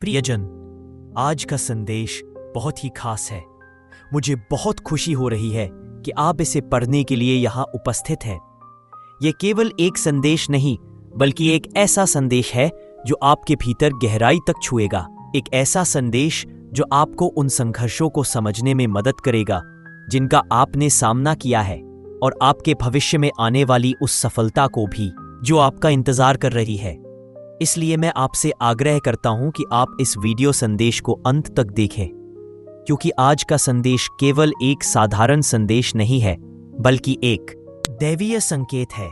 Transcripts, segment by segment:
प्रियजन, आज का संदेश बहुत ही खास है। मुझे बहुत खुशी हो रही है कि आप इसे पढ़ने के लिए यहाँ उपस्थित हैं। यह केवल एक संदेश नहीं, बल्कि एक ऐसा संदेश है जो आपके भीतर गहराई तक छुएगा। एक ऐसा संदेश जो आपको उन संघर्षों को समझने में मदद करेगा जिनका आपने सामना किया है, और आपके भविष्य में आने वाली उस सफलता को भी जो आपका इंतजार कर रही है। इसलिए मैं आपसे आग्रह करता हूं कि आप इस वीडियो संदेश को अंत तक देखें, क्योंकि आज का संदेश केवल एक साधारण संदेश नहीं है, बल्कि एक दैवीय संकेत है।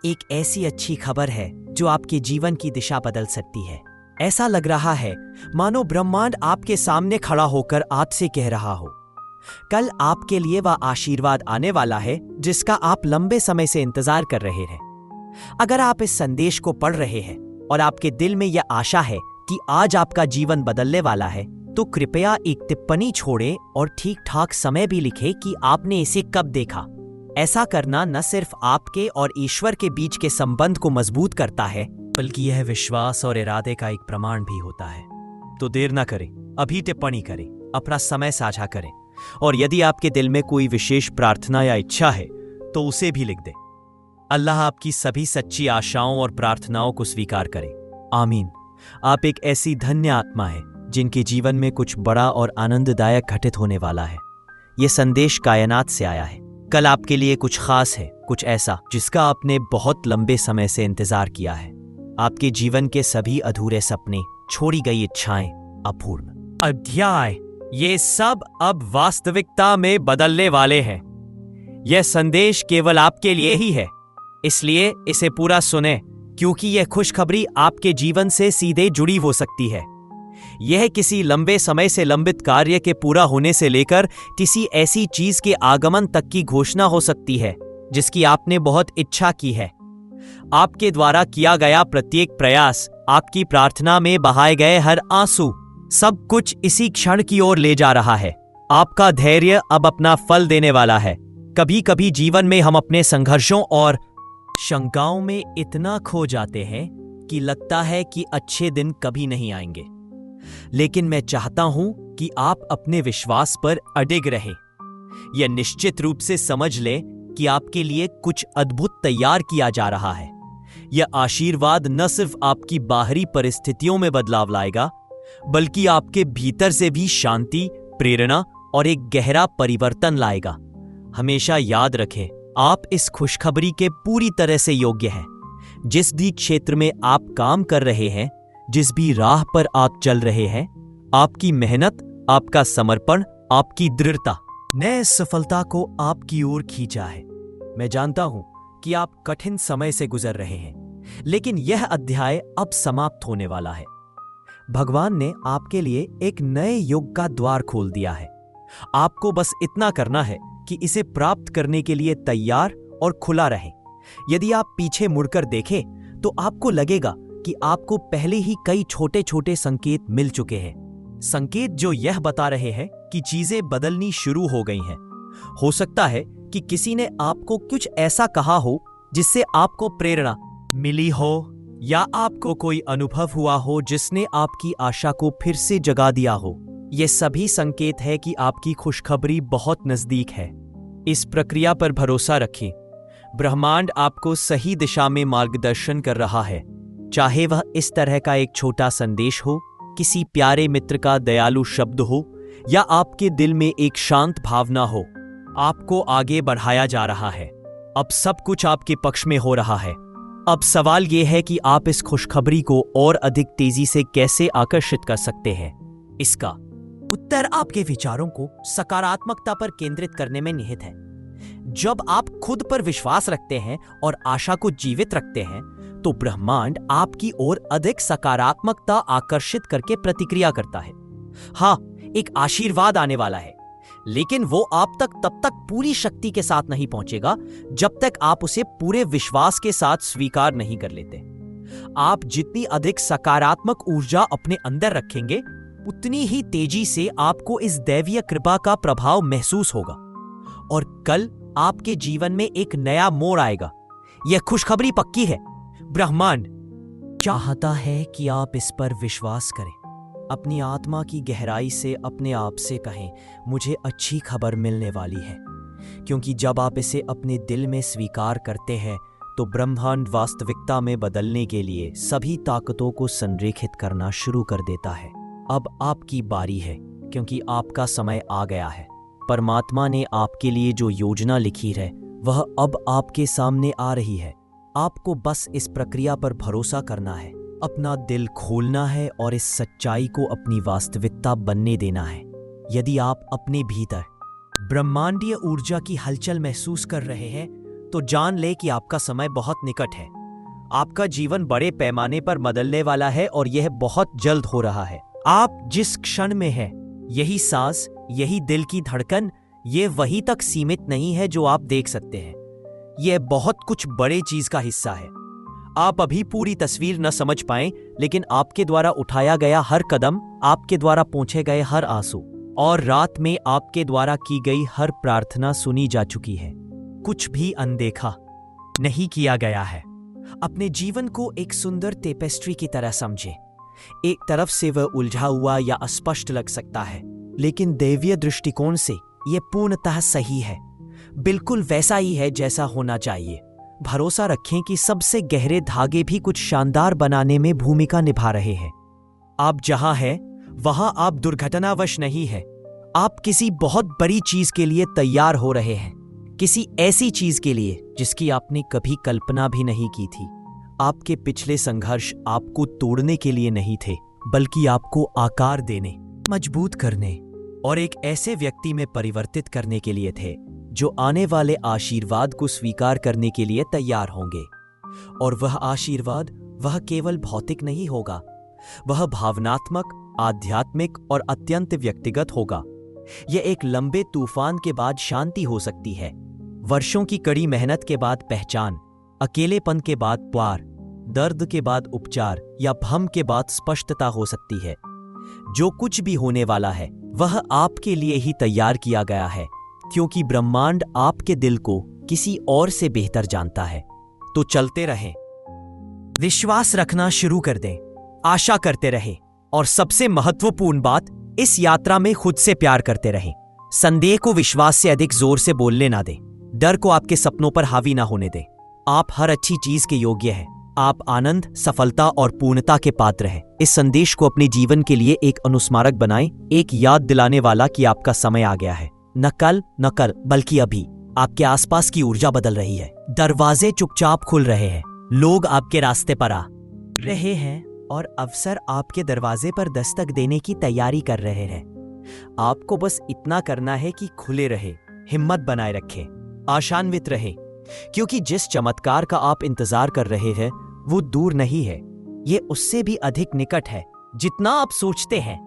एक ऐसी अच्छी खबर है जो आपके जीवन की दिशा बदल सकती है। ऐसा लग रहा है मानो ब्रह्मांड आपके सामने खड़ा होकर आपसे कह रहा हो, कल आपके लिए वह आशीर्वाद आने वाला है जिसका आप लंबे समय से इंतजार कर रहे हैं। अगर आप इस संदेश को पढ़ रहे हैं और आपके दिल में यह आशा है कि आज आपका जीवन बदलने वाला है, तो कृपया एक टिप्पणी छोड़ें और ठीक ठाक समय भी लिखें कि आपने इसे कब देखा। ऐसा करना न सिर्फ आपके और ईश्वर के बीच के संबंध को मजबूत करता है, बल्कि यह विश्वास और इरादे का एक प्रमाण भी होता है। तो देर न करें, अभी टिप्पणी करें, अपना समय साझा करें, और यदि आपके दिल में कोई विशेष प्रार्थना या इच्छा है तो उसे भी लिख दें। अल्लाह आपकी सभी सच्ची आशाओं और प्रार्थनाओं को स्वीकार करे। आमीन। आप एक ऐसी धन्य आत्मा है जिनके जीवन में कुछ बड़ा और आनंददायक घटित होने वाला है। यह संदेश कायनात से आया है। कल आपके लिए कुछ खास है, कुछ ऐसा जिसका आपने बहुत लंबे समय से इंतजार किया है। आपके जीवन के सभी अधूरे सपने, छोड़ी गई इच्छाएं, अपूर्ण अध्याय, ये सब अब वास्तविकता में बदलने वाले हैं। यह संदेश केवल आपके लिए ही है, इसलिए इसे पूरा सुने, क्योंकि यह खुशखबरी आपके जीवन से सीधे जुड़ी हो सकती है। यह किसी लंबे समय से लंबित कार्य के पूरा होने से लेकर किसी ऐसी चीज के आगमन तक की घोषणा हो सकती है जिसकी आपने बहुत इच्छा की है। आपके द्वारा किया गया प्रत्येक प्रयास, आपकी प्रार्थना में बहाए गए हर आंसू, सब कुछ इसी क्षण की ओर ले जा रहा है। आपका धैर्य अब अपना फल देने वाला है। कभी कभी जीवन में हम अपने संघर्षों और शंकाओं में इतना खो जाते हैं कि लगता है कि अच्छे दिन कभी नहीं आएंगे, लेकिन मैं चाहता हूं कि आप अपने विश्वास पर अडिग रहें। यह निश्चित रूप से समझ लें कि आपके लिए कुछ अद्भुत तैयार किया जा रहा है। यह आशीर्वाद न सिर्फ आपकी बाहरी परिस्थितियों में बदलाव लाएगा, बल्कि आपके भीतर से भी शांति, प्रेरणा और एक गहरा परिवर्तन लाएगा। हमेशा याद रखें, आप इस खुशखबरी के पूरी तरह से योग्य हैं। जिस भी क्षेत्र में आप काम कर रहे हैं, जिस भी राह पर आप चल रहे हैं, आपकी मेहनत, आपका समर्पण, आपकी दृढ़ता ने सफलता को आपकी ओर खींचा है। मैं जानता हूं कि आप कठिन समय से गुजर रहे हैं, लेकिन यह अध्याय अब समाप्त होने वाला है। भगवान ने आपके लिए एक नए युग का द्वार खोल दिया है। आपको बस इतना करना है कि इसे प्राप्त करने के लिए तैयार और खुला रहें। यदि आप पीछे मुड़कर देखें तो आपको लगेगा कि आपको पहले ही कई छोटे छोटे संकेत मिल चुके हैं, संकेत जो यह बता रहे हैं कि चीजें बदलनी शुरू हो गई हैं। हो सकता है कि किसी ने आपको कुछ ऐसा कहा हो जिससे आपको प्रेरणा मिली हो, या आपको कोई अनुभव हुआ हो जिसने आपकी आशा को फिर से जगा दिया हो। ये सभी संकेत है कि आपकी खुशखबरी बहुत नजदीक है। इस प्रक्रिया पर भरोसा रखें। ब्रह्मांड आपको सही दिशा में मार्गदर्शन कर रहा है, चाहे वह इस तरह का एक छोटा संदेश हो, किसी प्यारे मित्र का दयालु शब्द हो, या आपके दिल में एक शांत भावना हो। आपको आगे बढ़ाया जा रहा है। अब सब कुछ आपके पक्ष में हो रहा है। अब सवाल यह है कि आप इस खुशखबरी को और अधिक तेजी से कैसे आकर्षित कर सकते हैं। इसका उत्तर आपके विचारों को सकारात्मकता पर केंद्रित करने में निहित है। जब आप खुद पर विश्वास रखते हैं और आशा को जीवित रखते हैं, तो ब्रह्मांड आपकी ओर अधिक सकारात्मकता आकर्षित करके प्रतिक्रिया करता है। हाँ, एक आशीर्वाद आने वाला है, लेकिन वो आप तक तब तक पूरी शक्ति के साथ नहीं पहुंचेगा जब तक आप उसे पूरे विश्वास के साथ स्वीकार नहीं कर लेते। आप जितनी अधिक सकारात्मक ऊर्जा अपने अंदर रखेंगे, उतनी ही तेजी से आपको इस दैवीय कृपा का प्रभाव महसूस होगा, और कल आपके जीवन में एक नया मोड़ आएगा। यह खुशखबरी पक्की है। ब्रह्मांड चाहता है कि आप इस पर विश्वास करें। अपनी आत्मा की गहराई से अपने आप से कहें, मुझे अच्छी खबर मिलने वाली है। क्योंकि जब आप इसे अपने दिल में स्वीकार करते हैं तो ब्रह्मांड वास्तविकता में बदलने के लिए सभी ताकतों को संरेखित करना शुरू कर देता है। अब आपकी बारी है, क्योंकि आपका समय आ गया है। परमात्मा ने आपके लिए जो योजना लिखी है वह अब आपके सामने आ रही है। आपको बस इस प्रक्रिया पर भरोसा करना है, अपना दिल खोलना है और इस सच्चाई को अपनी वास्तविकता बनने देना है। यदि आप अपने भीतर ब्रह्मांडीय ऊर्जा की हलचल महसूस कर रहे हैं तो जान ले कि आपका समय बहुत निकट है। आपका जीवन बड़े पैमाने पर बदलने वाला है और यह बहुत जल्द हो रहा है। आप जिस क्षण में हैं, यही सांस, यही दिल की धड़कन, ये वहीं तक सीमित नहीं है जो आप देख सकते हैं। यह बहुत कुछ बड़े चीज का हिस्सा है। आप अभी पूरी तस्वीर न समझ पाएं, लेकिन आपके द्वारा उठाया गया हर कदम, आपके द्वारा पहुंचे गए हर आंसू और रात में आपके द्वारा की गई हर प्रार्थना सुनी जा चुकी है। कुछ भी अनदेखा नहीं किया गया है। अपने जीवन को एक सुंदर टेपेस्ट्री की तरह समझें। एक तरफ से वह उलझा हुआ या अस्पष्ट लग सकता है, लेकिन दैवीय दृष्टिकोण से यह पूर्णतः सही है। बिल्कुल वैसा ही है जैसा होना चाहिए। भरोसा रखें कि सबसे गहरे धागे भी कुछ शानदार बनाने में भूमिका निभा रहे हैं। आप जहां हैं, वहां आप दुर्घटनावश नहीं हैं। आप किसी बहुत बड़ी चीज के लिए तैयार हो रहे हैं, किसी ऐसी चीज के लिए जिसकी आपने कभी कल्पना भी नहीं की थी। आपके पिछले संघर्ष आपको तोड़ने के लिए नहीं थे, बल्कि आपको आकार देने, मजबूत करने और एक ऐसे व्यक्ति में परिवर्तित करने के लिए थे जो आने वाले आशीर्वाद को स्वीकार करने के लिए तैयार होंगे। और वह आशीर्वाद, वह केवल भौतिक नहीं होगा, वह भावनात्मक, आध्यात्मिक और अत्यंत व्यक्तिगत होगा। यह एक लंबे तूफान के बाद शांति हो सकती है, वर्षों की कड़ी मेहनत के बाद पहचान, अकेलेपन के बाद प्यार, दर्द के बाद उपचार या भ्रम के बाद स्पष्टता हो सकती है। जो कुछ भी होने वाला है वह आपके लिए ही तैयार किया गया है, क्योंकि ब्रह्मांड आपके दिल को किसी और से बेहतर जानता है। तो चलते रहें, विश्वास रखना शुरू कर दें, आशा करते रहें और सबसे महत्वपूर्ण बात, इस यात्रा में खुद से प्यार करते रहें। संदेह को विश्वास से अधिक जोर से बोलने ना दें, डर को आपके सपनों पर हावी ना होने दें। आप हर अच्छी चीज के योग्य हैं। आप आनंद, सफलता और पूर्णता के पात्र हैं। इस संदेश को अपने जीवन के लिए एक अनुस्मारक बनाएं, एक याद दिलाने वाला कि आपका समय आ गया है। न कल, न कल, बल्कि अभी। आपके आसपास की ऊर्जा बदल रही है, दरवाजे चुपचाप खुल रहे हैं, लोग आपके रास्ते पर आ रहे हैं और अवसर आपके दरवाजे पर दस्तक देने की तैयारी कर रहे हैं। आपको बस इतना करना है कि खुले रहे, हिम्मत बनाए रखें, आशान्वित रहें, क्योंकि जिस चमत्कार का आप इंतजार कर रहे हैं वो दूर नहीं है, ये उससे भी अधिक निकट है जितना आप सोचते हैं।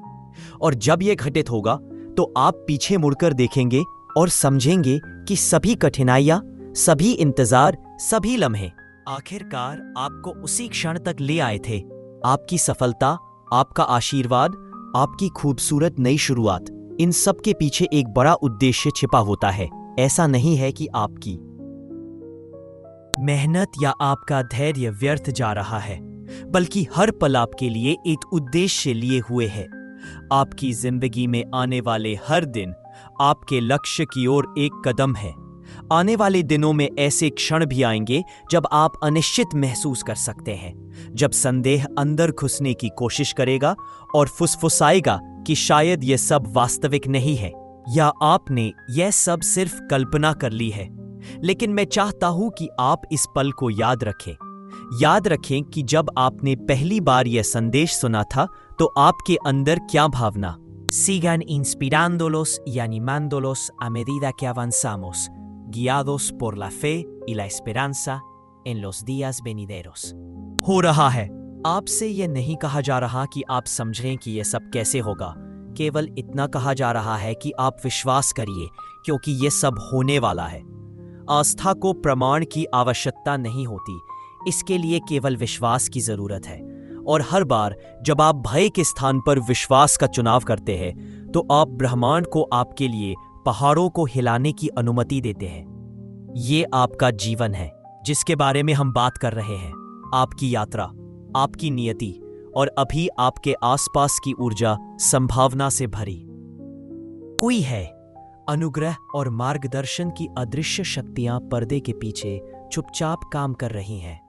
और जब ये घटित होगा तो आप पीछे मुड़कर देखेंगे और समझेंगे कि सभी कठिनाइयां, सभी इंतजार, सभी लम्हे आखिरकार आपको उसी क्षण तक ले आए थे। आपकी सफलता, आपका आशीर्वाद, आपकी खूबसूरत नई शुरुआत, इन सब के पीछे एक बड़ा उद्देश्य छिपा होता है। ऐसा नहीं है कि आपकी मेहनत या आपका धैर्य व्यर्थ जा रहा है, बल्कि हर पल आपके लिए एक उद्देश्य लिए हुए है। आपकी जिंदगी में आने वाले हर दिन आपके लक्ष्य की ओर एक कदम है। आने वाले दिनों में ऐसे क्षण भी आएंगे जब आप अनिश्चित महसूस कर सकते हैं, जब संदेह अंदर घुसने की कोशिश करेगा और फुसफुसाएगा कि शायद यह सब वास्तविक नहीं है या आपने यह सब सिर्फ कल्पना कर ली है। लेकिन मैं चाहता हूं कि आप इस पल को याद रखें। याद रखें कि जब आपने पहली बार यह संदेश सुना था तो आपके अंदर क्या भावना? Sigan inspirándolos y animándolos a medida que avanzamos, guiados por la fe y la esperanza en los días venideros. हो रहा है। आपसे यह नहीं कहा जा रहा कि आप समझें कि यह सब कैसे होगा। केवल इतना कहा जा रहा है कि आप विश्वास करिए, क्योंकि यह सब होने वाला है। आस्था को प्रमाण की आवश्यकता नहीं होती, इसके लिए केवल विश्वास की जरूरत है। और हर बार जब आप भय के स्थान पर विश्वास का चुनाव करते हैं तो आप ब्रह्मांड को आपके लिए पहाड़ों को हिलाने की अनुमति देते हैं। ये आपका जीवन है जिसके बारे में हम बात कर रहे हैं। आपकी यात्रा, आपकी नियति और अभी आपके आसपास की ऊर्जा संभावना से भरी। कोई है, अनुग्रह और मार्गदर्शन की अदृश्य शक्तियां पर्दे के पीछे चुपचाप काम कर रही हैं।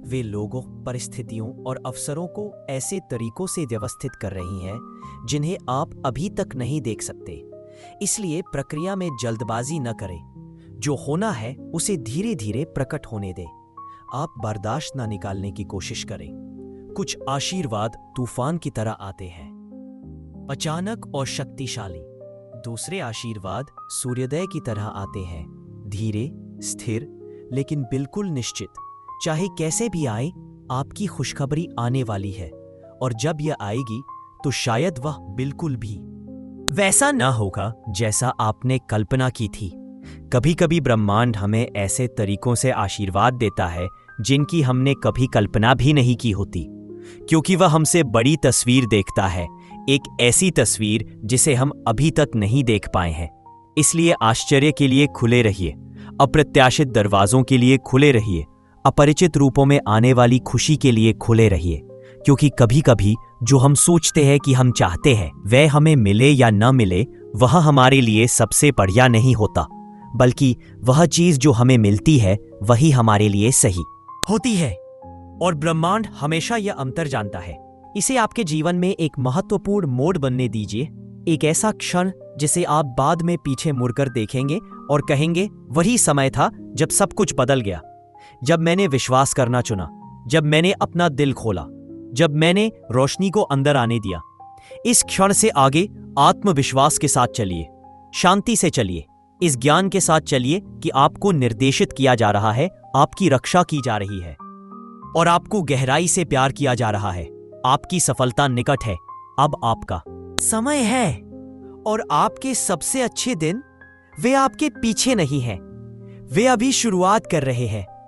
वे लोगों, परिस्थितियों और अवसरों को ऐसे तरीकों से व्यवस्थित कर रही हैं जिन्हें आप अभी तक नहीं देख सकते। इसलिए प्रक्रिया में जल्दबाजी न करें। जो होना है उसे धीरे धीरे प्रकट होने दें। आप बर्दाश्त न निकालने की कोशिश करें। कुछ आशीर्वाद तूफान की तरह आते हैं, अचानक और शक्तिशाली। दूसरे आशीर्वाद सूर्योदय की तरह आते हैं, धीरे, स्थिर, लेकिन बिल्कुल निश्चित। चाहे कैसे भी आए, आपकी खुशखबरी आने वाली है, और जब यह आएगी तो शायद वह बिल्कुल भी वैसा न होगा जैसा आपने कल्पना की थी। कभी कभी ब्रह्मांड हमें ऐसे तरीकों से आशीर्वाद देता है जिनकी हमने कभी कल्पना भी नहीं की होती, क्योंकि वह हमसे बड़ी तस्वीर देखता है, एक ऐसी तस्वीर जिसे हम अभी तक नहीं देख पाए हैं। इसलिए आश्चर्य के लिए खुले रहिए, अप्रत्याशित दरवाजों के लिए खुले रहिए, अपरिचित रूपों में आने वाली खुशी के लिए खुले रहिए, क्योंकि कभी कभी जो हम सोचते हैं कि हम चाहते हैं वह हमें मिले या न मिले, वह हमारे लिए सबसे बढ़िया नहीं होता, बल्कि वह चीज जो हमें मिलती है वही हमारे लिए सही होती है। और ब्रह्मांड हमेशा यह अंतर जानता है। इसे आपके जीवन में एक महत्वपूर्ण मोड़ बनने दीजिए, एक ऐसा क्षण जिसे आप बाद में पीछे मुड़कर देखेंगे और कहेंगे, वही समय था जब सब कुछ बदल गया, जब मैंने विश्वास करना चुना, जब मैंने अपना दिल खोला, जब मैंने रोशनी को अंदर आने दिया। इस क्षण से आगे आत्मविश्वास के साथ चलिए, शांति से चलिए, इस ज्ञान के साथ चलिए कि आपको निर्देशित किया जा रहा है, आपकी रक्षा की जा रही है और आपको गहराई से प्यार किया जा रहा है। आपकी सफलता निकट है, अब आपका समय है, और आपके सबसे अच्छे दिन वे आपके पीछे नहीं हैं, वे अभी शुरुआत कर रहे हैं।